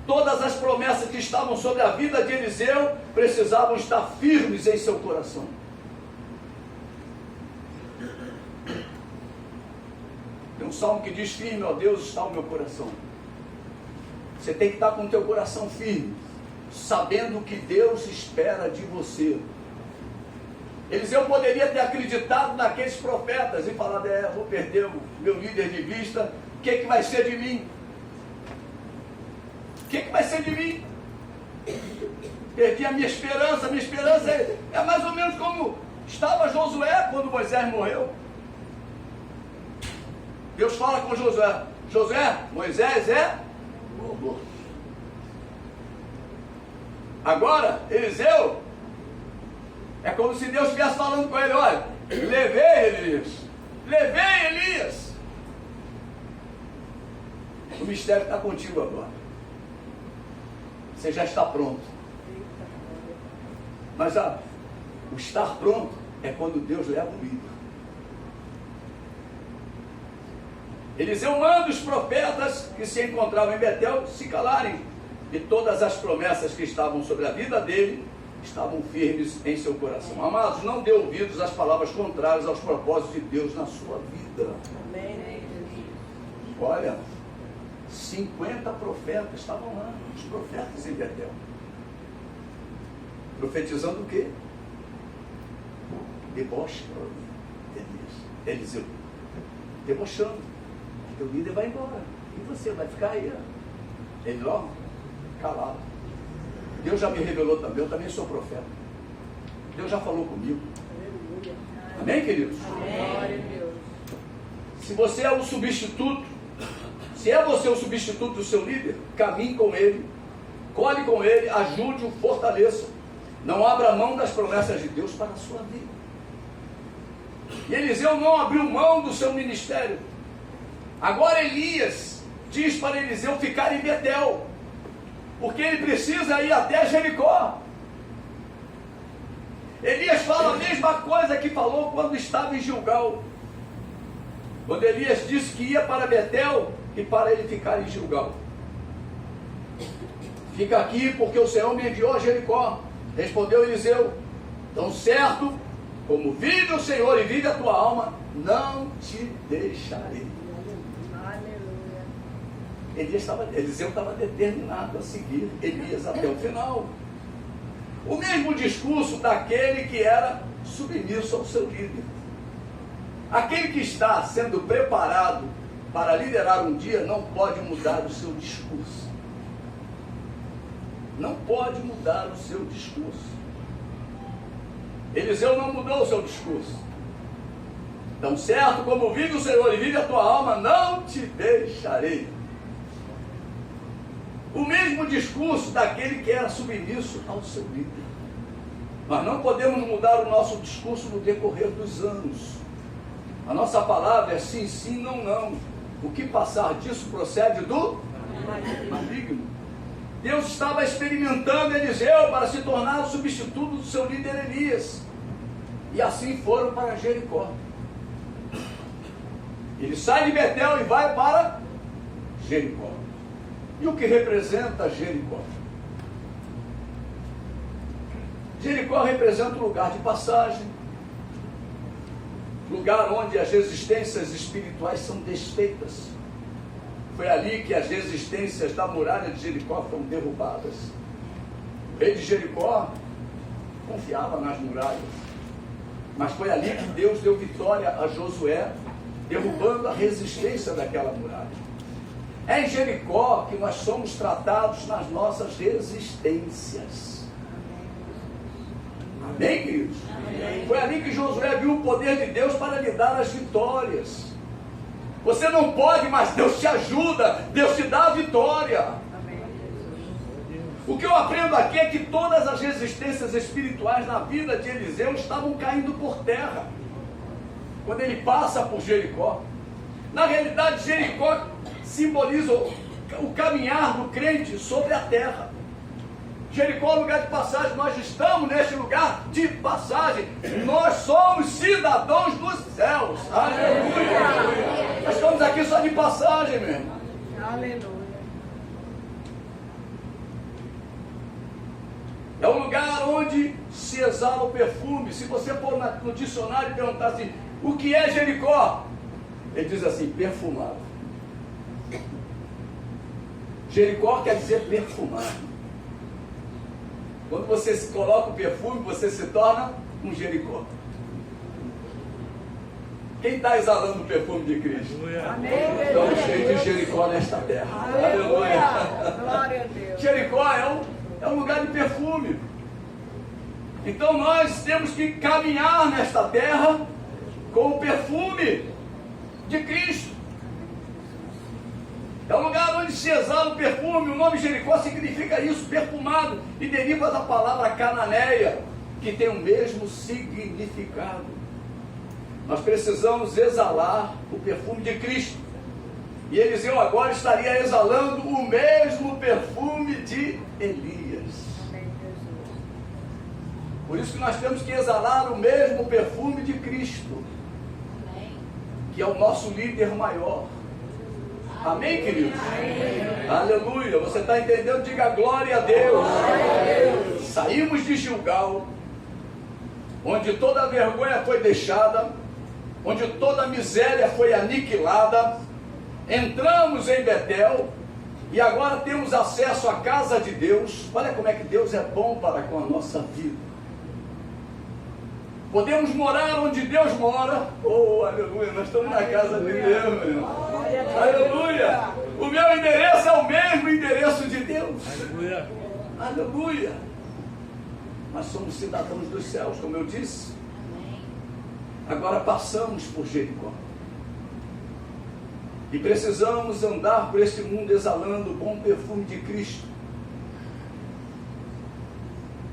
Todas as promessas que estavam sobre a vida de Eliseu precisavam estar firmes em seu coração. Tem um salmo que diz: firme, ó Deus, está o meu coração. Você tem que estar com o teu coração firme, sabendo o que Deus espera de você. Eliseu poderia ter acreditado naqueles profetas e falado: vou perder o meu líder de vista, o que vai ser de mim? O que vai ser de mim? Perdi a minha esperança é mais ou menos como estava Josué quando Moisés morreu. Deus fala com Josué: Josué, Moisés é morto. Agora, Eliseu, é como se Deus estivesse falando com ele: olha, levei Elias. O mistério está contigo agora. Você já está pronto. Mas o estar pronto é quando Deus leva o líder. Eliseu manda os profetas que se encontravam em Betel se calarem, e todas as promessas que estavam sobre a vida dele estavam firmes em seu coração. Amados, não dê ouvidos às palavras contrárias aos propósitos de Deus na sua vida. Amém. Olha, 50 profetas estavam lá, os profetas em Betel. Profetizando o quê? Deboche para Eliseu. Debochando. Teu líder vai embora. E você vai ficar aí? Ele logo, calado. Deus já me revelou também, eu também sou profeta. Deus já falou comigo. Amém, queridos? Amém. Se você é o substituto, se é você o substituto do seu líder, caminhe com ele, colhe com ele, ajude-o, fortaleça. Não abra mão das promessas de Deus para a sua vida. E Eliseu não abriu mão do seu ministério. Agora Elias diz para Eliseu ficar em Betel, porque ele precisa ir até Jericó. Elias fala a mesma coisa que falou quando estava em Gilgal, quando Elias disse que ia para Betel e para ele ficar em Gilgal. Fica aqui porque o Senhor me enviou a Jericó. Respondeu Eliseu: tão certo como vive o Senhor e vive a tua alma, não te deixarei. Eliseu estava determinado a seguir Elias até o final. O mesmo discurso daquele que era submisso ao seu líder. Aquele que está sendo preparado para liderar um dia não pode mudar o seu discurso. Não pode mudar o seu discurso. Eliseu não mudou o seu discurso. Tão certo como vive o Senhor e vive a tua alma, não te deixarei. O mesmo discurso daquele que era submisso ao seu líder. Mas não podemos mudar o nosso discurso no decorrer dos anos. A nossa palavra é sim, sim, não, não. O que passar disso procede do maligno. Deus estava experimentando Eliseu para se tornar o substituto do seu líder Elias. E assim foram para Jericó. Ele sai de Betel e vai para Jericó. E o que representa Jericó? Jericó representa um lugar de passagem, lugar onde as resistências espirituais são desfeitas. Foi ali que as resistências da muralha de Jericó foram derrubadas. O rei de Jericó confiava nas muralhas, mas foi ali que Deus deu vitória a Josué, derrubando a resistência daquela muralha. É em Jericó que nós somos tratados nas nossas resistências. Amém, queridos? Amém. Foi ali que Josué viu o poder de Deus para lhe dar as vitórias. Você não pode, mas Deus te ajuda, Deus te dá a vitória. Amém. O que eu aprendo aqui é que todas as resistências espirituais na vida de Eliseu estavam caindo por terra quando ele passa por Jericó. Na realidade, Jericó simboliza o caminhar do crente sobre a terra. Jericó é um lugar de passagem. Nós estamos neste lugar de passagem. Nós somos cidadãos dos céus. Aleluia! Nós estamos aqui só de passagem, meu irmão. Aleluia! É um lugar onde se exala o perfume. Se você for no dicionário e perguntar assim, o que é Jericó? Ele diz assim, perfumado. Jericó quer dizer perfumado. Quando você se coloca o perfume, você se torna um Jericó. Quem está exalando o perfume de Cristo? Amém. Estamos cheios de Jericó nesta terra. Aleluia. Glória a Deus. Jericó é um lugar de perfume. Então nós temos que caminhar nesta terra com o perfume de Cristo. É um lugar onde se exala o perfume. O nome Jericó significa isso, perfumado, e deriva da palavra cananeia, que tem o mesmo significado. Nós precisamos exalar o perfume de Cristo. E Eliseu agora estaria exalando o mesmo perfume de Elias. Por isso que nós temos que exalar o mesmo perfume de Cristo, que é o nosso líder maior. Amém, queridos? Amém. Aleluia. Você está entendendo? Diga glória a Deus. Saímos de Gilgal, onde toda a vergonha foi deixada, onde toda a miséria foi aniquilada. Entramos em Betel e agora temos acesso à casa de Deus. Olha como é que Deus é bom para com a nossa vida. Podemos morar onde Deus mora. Oh, aleluia, nós estamos na casa de Deus, meu irmão. Aleluia. O meu endereço é o mesmo endereço de Deus. Aleluia. Aleluia. Nós somos cidadãos dos céus, como eu disse. Agora passamos por Jericó. E precisamos andar por este mundo exalando o bom perfume de Cristo.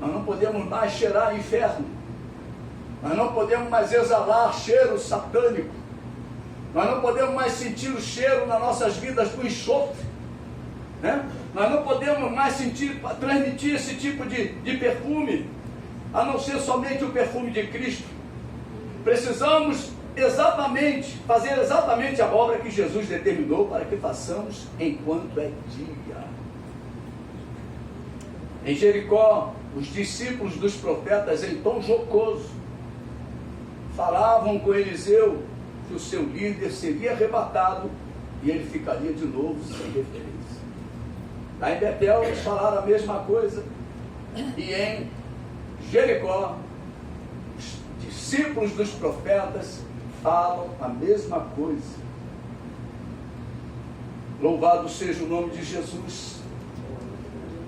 Nós não podemos mais cheirar inferno. Nós não podemos mais exalar cheiro satânico. Nós não podemos mais sentir o cheiro nas nossas vidas do enxofre. Né? Nós não podemos mais transmitir esse tipo de perfume, a não ser somente o perfume de Cristo. Precisamos fazer exatamente a obra que Jesus determinou para que façamos enquanto é dia. Em Jericó, os discípulos dos profetas, em tom jocoso, falavam com Eliseu que o seu líder seria arrebatado e ele ficaria de novo sem referência. Lá em Betel eles falaram a mesma coisa, e em Jericó os discípulos dos profetas falam a mesma coisa. Louvado seja o nome de Jesus.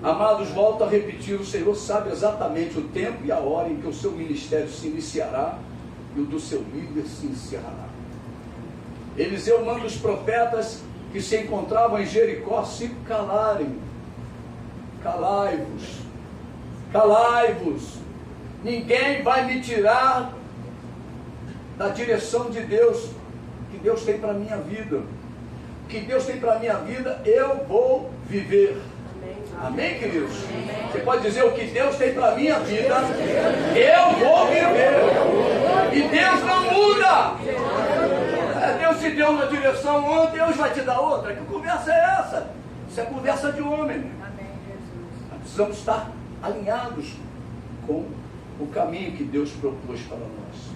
Amados, volto a repetir, o Senhor sabe exatamente o tempo e a hora em que o seu ministério se iniciará e o do seu líder se encerrará. Eliseu manda os profetas que se encontravam em Jericó se calarem. Calai-vos, calai-vos. Ninguém vai me tirar da direção de Deus, que Deus tem para a minha vida. O que Deus tem para a minha vida, eu vou viver. Amém, queridos? Amém. Você pode dizer: o que Deus tem para a minha vida, eu vou viver. E Deus não muda. Deus te deu uma direção ontem, Deus vai te dar outra. Que conversa é essa? Isso é conversa de homem. Amém, Jesus. Nós precisamos estar alinhados com o caminho que Deus propôs para nós.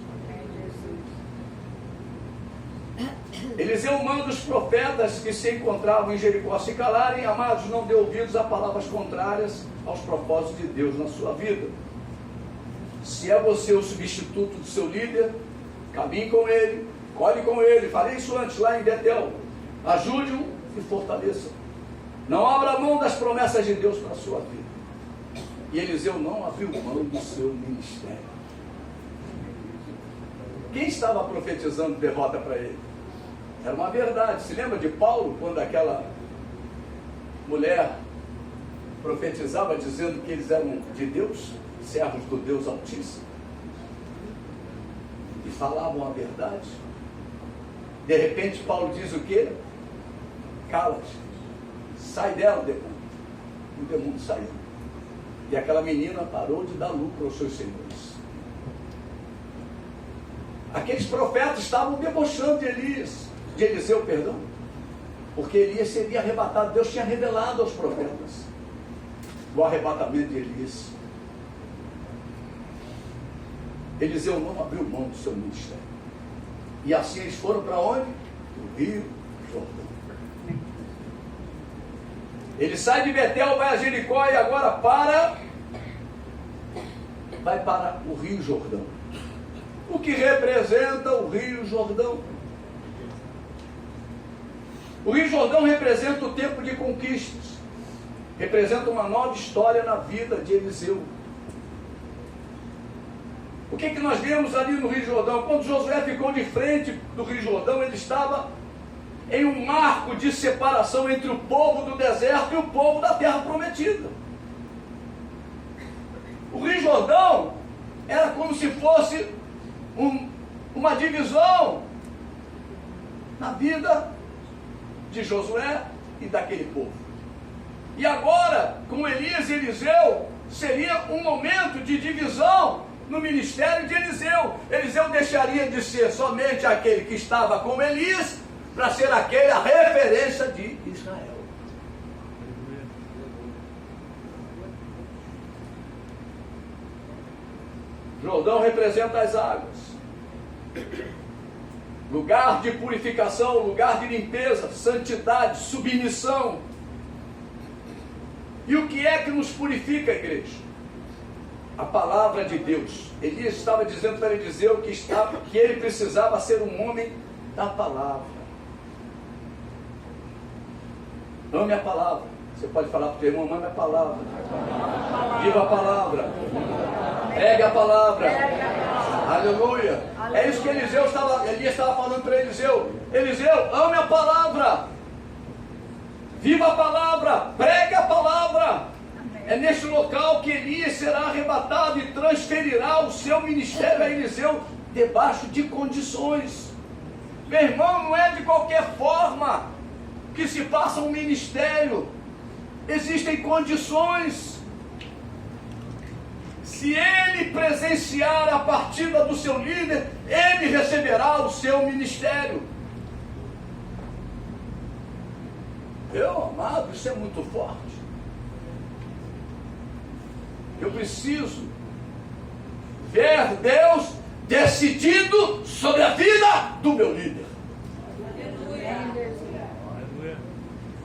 Eliseu manda os profetas que se encontravam em Jericó se calarem. Amados, não dê ouvidos a palavras contrárias aos propósitos de Deus na sua vida. Se é você o substituto do seu líder, caminhe com ele, colhe com ele. Falei isso antes lá em Betel. Ajude-o e fortaleça. Não abra mão das promessas de Deus para a sua vida. E Eliseu não abriu mão do seu ministério. Quem estava profetizando derrota para ele? Era uma verdade. Se lembra de Paulo, quando aquela mulher profetizava dizendo que eles eram de Deus, servos do Deus Altíssimo, e falavam a verdade? De repente Paulo diz o quê? Cala-te, sai dela, demônio. O demônio saiu. E aquela menina parou de dar lucro aos seus senhores. Aqueles profetas estavam debochando de Eliseu, perdão, porque Elias seria arrebatado. Deus tinha revelado aos profetas o arrebatamento de Elias. Eliseu não abriu mão do seu ministério. E assim eles foram para onde? O Rio Jordão. Ele sai de Betel, vai a Jericó e agora vai para o Rio Jordão. O que representa o Rio Jordão? O Rio Jordão representa o tempo de conquistas, representa uma nova história na vida de Eliseu. O que nós vemos ali no Rio Jordão? Quando Josué ficou de frente do Rio Jordão, ele estava em um marco de separação entre o povo do deserto e o povo da terra prometida. O Rio Jordão era como se fosse uma divisão na vida de Josué e daquele povo. E agora, com Elias e Eliseu, seria um momento de divisão no ministério de Eliseu. Eliseu deixaria de ser somente aquele que estava com Elias, para ser aquele a referência de Israel. Jordão representa as águas, lugar de purificação, lugar de limpeza, santidade, submissão. E o que é que nos purifica, igreja? A palavra de Deus. Elias estava dizendo para Eliseu que ele precisava ser um homem da palavra. Ame a palavra. Você pode falar para o teu irmão, ame a palavra. Viva a palavra. Pregue a palavra. Aleluia. É isso que Elias estava falando para Eliseu. Eliseu, ame a palavra. Viva a palavra. Pregue a palavra. É neste local que Elias será arrebatado e transferirá o seu ministério a Eliseu debaixo de condições. Meu irmão, não é de qualquer forma que se passa um ministério. Existem condições. Se ele presenciar a partida do seu líder, ele receberá o seu ministério. Meu amado, isso é muito forte. Eu preciso ver Deus decidido sobre a vida do meu líder.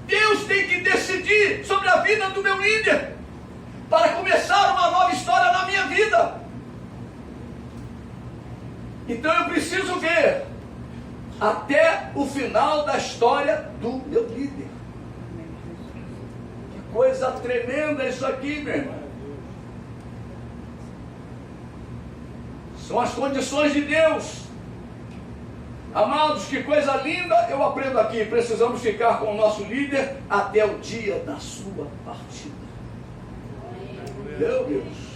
Deus tem que decidir sobre a vida do meu líder para começar uma nova história na minha vida. Então eu preciso ver até o final da história do meu líder. Que coisa tremenda isso aqui, meu irmão. São as condições de Deus. Amados, que coisa linda eu aprendo aqui. Precisamos ficar com o nosso líder até o dia da sua partida. Meu Deus.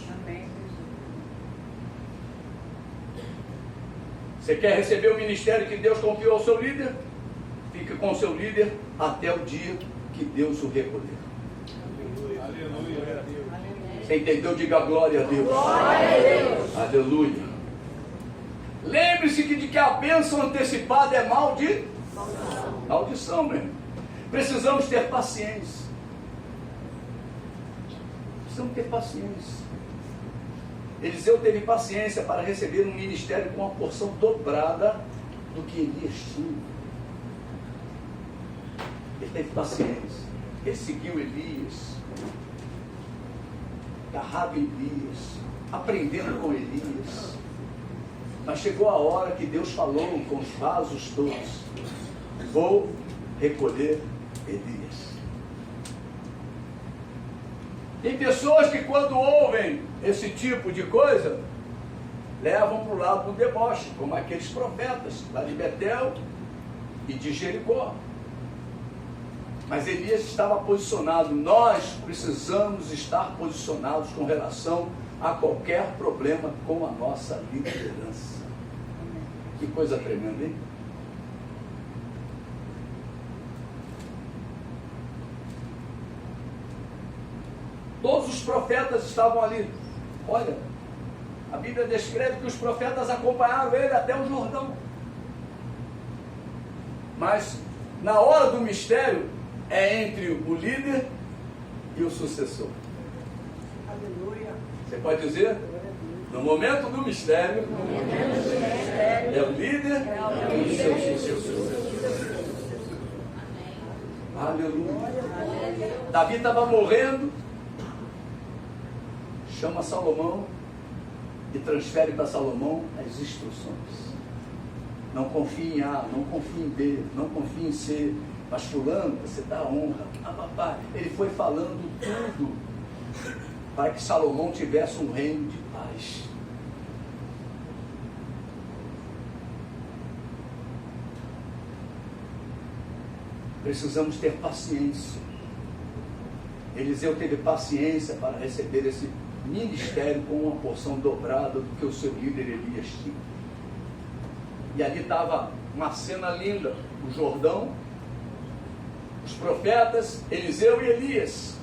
Você quer receber o ministério que Deus confiou ao seu líder? Fique com o seu líder até o dia que Deus o recolher. Você entendeu? Diga glória a Deus. Glória a Deus. Aleluia. Lembre-se de que a bênção antecipada é maldição, meu irmão. Precisamos ter paciência. Precisamos ter paciência. Eliseu teve paciência para receber um ministério com uma porção dobrada do que Elias tinha. Ele teve paciência. Ele seguiu Elias, agarrado em Elias, aprendendo com Elias. Mas chegou a hora que Deus falou com os vasos todos: vou recolher Elias. Tem pessoas que quando ouvem esse tipo de coisa, levam para o lado do deboche, como aqueles profetas lá de Betel e de Jericó. Mas Elias estava posicionado. Nós precisamos estar posicionados com relação a qualquer problema com a nossa liderança. Que coisa tremenda, hein? Todos os profetas estavam ali. Olha, a Bíblia descreve que os profetas acompanharam ele até o Jordão. Mas na hora do mistério é entre o líder e o sucessor. Aleluia. Você pode dizer? No momento do mistério, é o líder e o seu sucessor. Aleluia. Davi estava morrendo. Chama Salomão e transfere para Salomão as instruções. Não confie em A, não confie em B, não confie em C. Mas fulano, você dá honra. Papai, ele foi falando tudo para que Salomão tivesse um reino de paz. Precisamos ter paciência. Eliseu teve paciência para receber esse ministério com uma porção dobrada do que o seu líder Elias tinha. E ali estava uma cena linda: o Jordão, os profetas, Eliseu e Elias.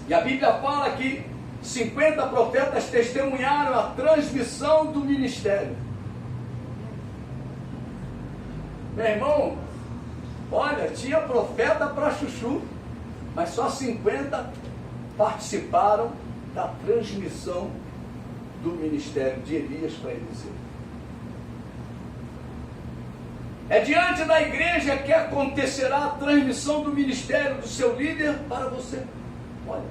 E a Bíblia fala que 50 profetas testemunharam a transmissão do ministério. Meu irmão, Olha, tinha profeta para chuchu, mas só 50 participaram da transmissão do ministério de Elias para Eliseu. É diante da igreja que acontecerá a transmissão do ministério do seu líder para você. Olha,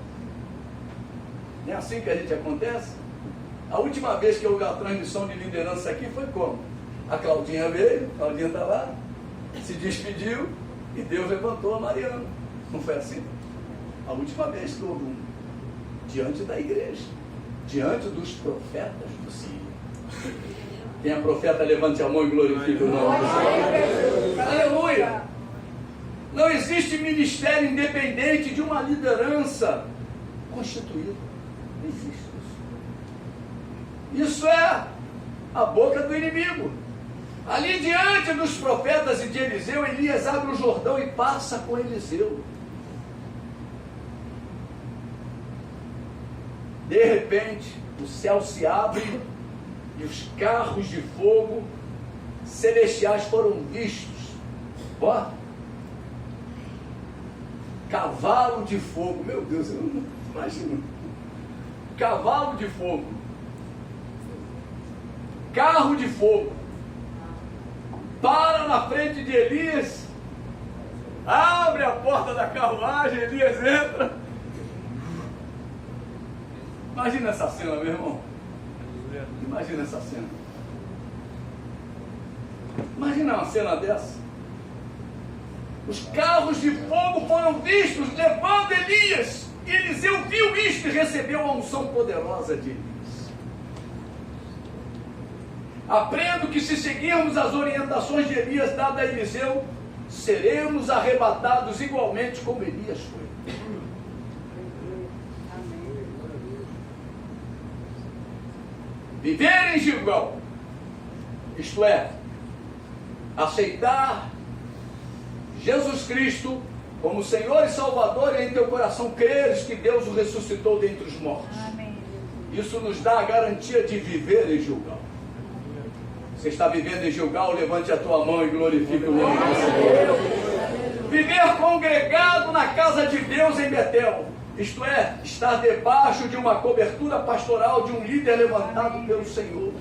não é assim que a gente acontece? A última vez que houve a transmissão de liderança aqui foi como? A Claudinha veio, a Claudinha está lá, se despediu e Deus levantou a Mariana. Não foi assim? A última vez que houve diante da igreja, diante dos profetas do Senhor. Quem é profeta, levante a mão e glorifique o nome do Senhor. Aleluia! Não existe ministério independente de uma liderança constituída. Não existe isso. Isso é a boca do inimigo. Ali diante dos profetas e de Eliseu, Elias abre o Jordão e passa com Eliseu. De repente, o céu se abre e os carros de fogo celestiais foram vistos. Ó, cavalo de fogo, meu Deus, eu não imagino. Cavalo de fogo, carro de fogo, para na frente de Elias, abre a porta da carruagem, Elias entra. Imagina essa cena, meu irmão. Imagina essa cena. Imagina uma cena dessa. Os carros de fogo foram vistos levando Elias. E Eliseu viu isto e recebeu a unção poderosa de Elias. Aprendo que se seguirmos as orientações de Elias dadas a Eliseu, seremos arrebatados igualmente como Elias foi. Viver em Gilgal, isto é, aceitar Jesus Cristo como Senhor e Salvador, e em teu coração creres que Deus o ressuscitou dentre os mortos. Amém. Isso nos dá a garantia de viver em Gilgal. Você está vivendo em Gilgal? Levante a tua mão e glorifique o nome do Senhor. Viver congregado na casa de Deus em Betel, isto é, estar debaixo de uma cobertura pastoral de um líder levantado pelo Senhor.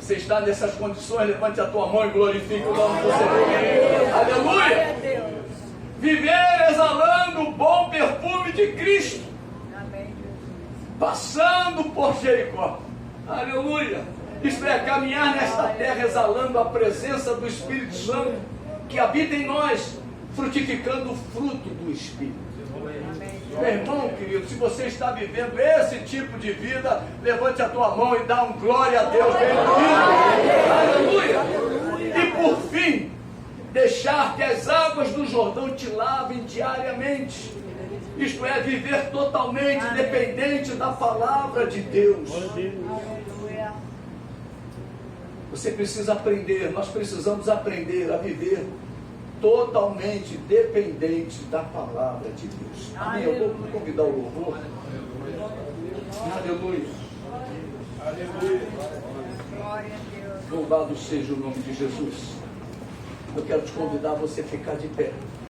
Você está nessas condições, levante a tua mão e glorifique o nome do Senhor. Aleluia! Viver exalando o bom perfume de Cristo, passando por Jericó. Aleluia! Isto é, caminhar nesta terra exalando a presença do Espírito Santo que habita em nós, frutificando o fruto do Espírito. Meu irmão querido, se você está vivendo esse tipo de vida, levante a tua mão e dá um glória a Deus bem ouvido. Aleluia! E por fim, deixar que as águas do Jordão te lavem diariamente. Isto é, viver totalmente dependente da palavra de Deus. Você precisa aprender, nós precisamos aprender a viver totalmente dependente da palavra de Deus. Amém? Eu vou convidar o louvor. Aleluia. Aleluia. Louvado seja o nome de Jesus. Eu quero te convidar a você ficar de pé.